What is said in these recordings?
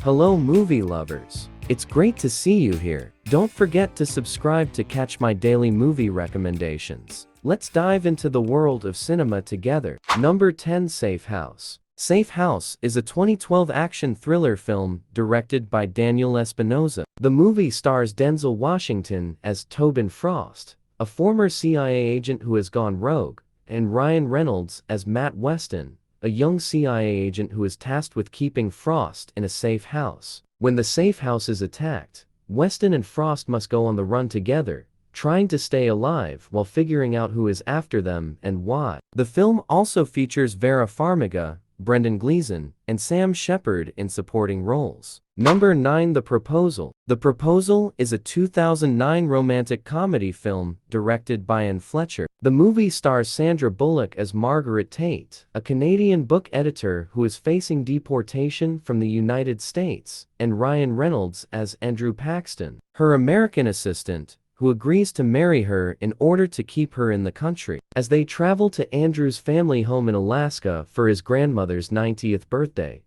Hello movie lovers. It's great to see you here. Don't forget to subscribe to catch my daily movie recommendations. Let's dive into the world of cinema together. Number 10, Safe House. Safe House is a 2012 action thriller film directed by Daniel Espinosa. The movie stars Denzel Washington as Tobin Frost, a former CIA agent who has gone rogue, and Ryan Reynolds as Matt Weston, a young CIA agent who is tasked with keeping Frost in a safe house. When the safe house is attacked, Weston and Frost must go on the run together, trying to stay alive while figuring out who is after them and why. The film also features Vera Farmiga, Brendan Gleeson, and Sam Shepard in supporting roles. Number 9, The Proposal. The Proposal is a 2009 romantic comedy film directed by Anne Fletcher. The movie stars Sandra Bullock as Margaret Tate, a Canadian book editor who is facing deportation from the United States, and Ryan Reynolds as Andrew Paxton, her American assistant, who agrees to marry her in order to keep her in the country. As they travel to Andrew's family home in Alaska for his grandmother's 90th birthday,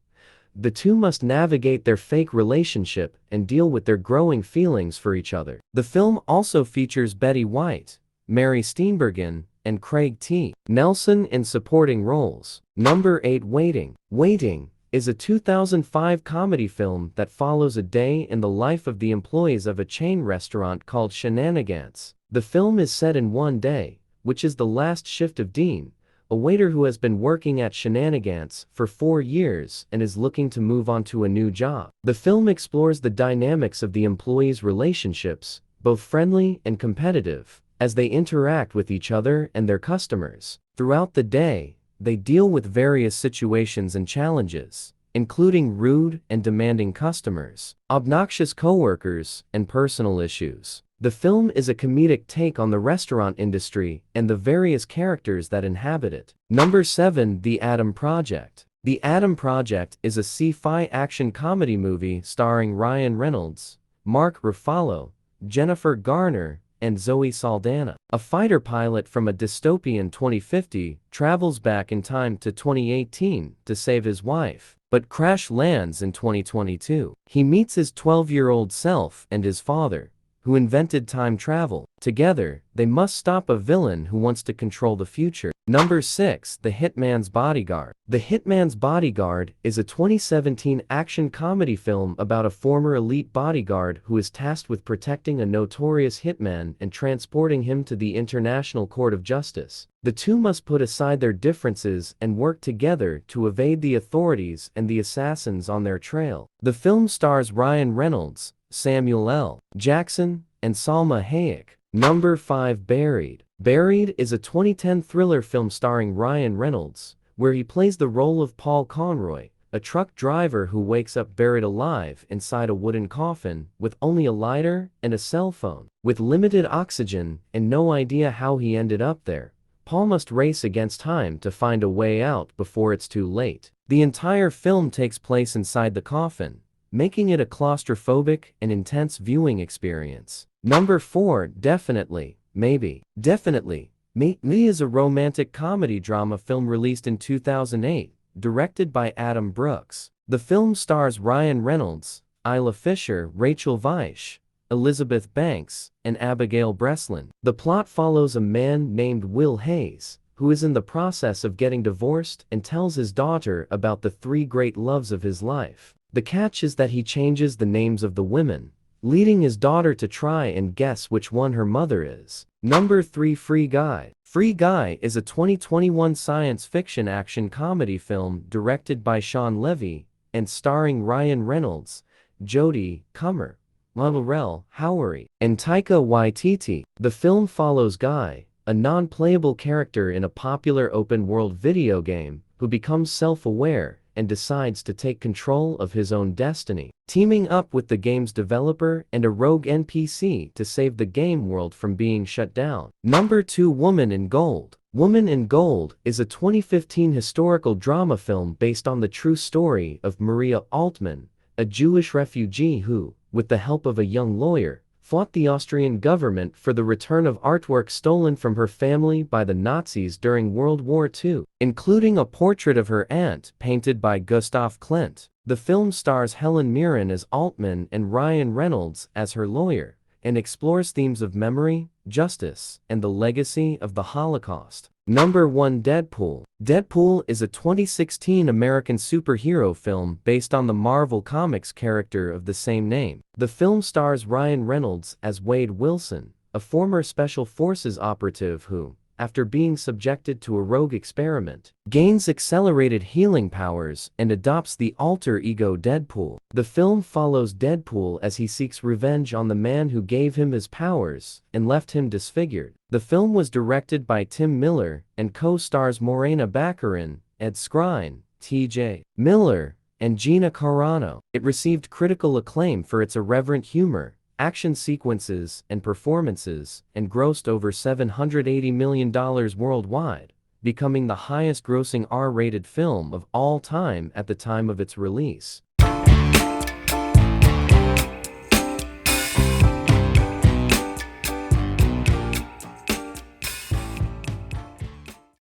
the two must navigate their fake relationship and deal with their growing feelings for each other. The film also features Betty White, Mary Steenburgen, and Craig T. Nelson in supporting roles. Number 8, Waiting. Waiting is a 2005 comedy film that follows a day in the life of the employees of a chain restaurant called Shenanigans. The film is set in one day, which is the last shift of Dean, a waiter who has been working at Shenanigans for 4 years and is looking to move on to a new job. The film explores the dynamics of the employees' relationships, both friendly and competitive, as they interact with each other and their customers. Throughout the day, they deal with various situations and challenges, including rude and demanding customers, obnoxious coworkers, and personal issues. The film is a comedic take on the restaurant industry and the various characters that inhabit it. Number 7, The Adam Project. The Adam Project is a sci-fi action comedy movie starring Ryan Reynolds, Mark Ruffalo, Jennifer Garner, and Zoe Saldana. A fighter pilot from a dystopian 2050 travels back in time to 2018 to save his wife, but crash lands in 2022. He meets his 12-year-old self and his father, who invented time travel. Together, they must stop a villain who wants to control the future. Number 6, The Hitman's Bodyguard. The Hitman's Bodyguard is a 2017 action comedy film about a former elite bodyguard who is tasked with protecting a notorious hitman and transporting him to the International Court of Justice. The two must put aside their differences and work together to evade the authorities and the assassins on their trail. The film stars Ryan Reynolds, Samuel L. Jackson, and Salma Hayek. Number 5, Buried. Buried is a 2010 thriller film starring Ryan Reynolds, where he plays the role of Paul Conroy, a truck driver who wakes up buried alive inside a wooden coffin with only a lighter and a cell phone. With limited oxygen and no idea how he ended up there, Paul must race against time to find a way out before it's too late. The entire film takes place inside the coffin, making it a claustrophobic and intense viewing experience. Number 4, Definitely, Maybe. Definitely, Maybe is a romantic comedy drama film released in 2008, directed by Adam Brooks. The film stars Ryan Reynolds, Isla Fisher, Rachel Weisz, Elizabeth Banks, and Abigail Breslin. The plot follows a man named Will Hayes, who is in the process of getting divorced and tells his daughter about the 3 great loves of his life. The catch is that he changes the names of the women, leading his daughter to try and guess which one her mother is. Number 3, Free Guy. Free Guy is a 2021 science fiction action comedy film directed by Sean Levy and starring Ryan Reynolds, Jodie Comer, Laurel Howery, and Taika Waititi. The film follows Guy, a non-playable character in a popular open-world video game, who becomes self-aware and decides to take control of his own destiny, teaming up with the game's developer and a rogue NPC to save the game world from being shut down. Number 2, Woman in Gold. Woman in Gold is a 2015 historical drama film based on the true story of Maria Altman, a Jewish refugee who, with the help of a young lawyer, fought the Austrian government for the return of artwork stolen from her family by the Nazis during World War II, including a portrait of her aunt painted by Gustav Klimt. The film stars Helen Mirren as Altman and Ryan Reynolds as her lawyer, and explores themes of memory, justice, and the legacy of the Holocaust. Number 1. Deadpool. Deadpool is a 2016 American superhero film based on the Marvel Comics character of the same name. The film stars Ryan Reynolds as Wade Wilson, a former Special Forces operative who, after being subjected to a rogue experiment, gains accelerated healing powers and adopts the alter ego Deadpool. The film follows Deadpool as he seeks revenge on the man who gave him his powers and left him disfigured. The film was directed by Tim Miller and co-stars Morena Baccarin, Ed Skrein, T.J. Miller, and Gina Carano. It received critical acclaim for its irreverent humor, action sequences, and performances, and grossed over $780 million worldwide, becoming the highest-grossing R-rated film of all time at the time of its release.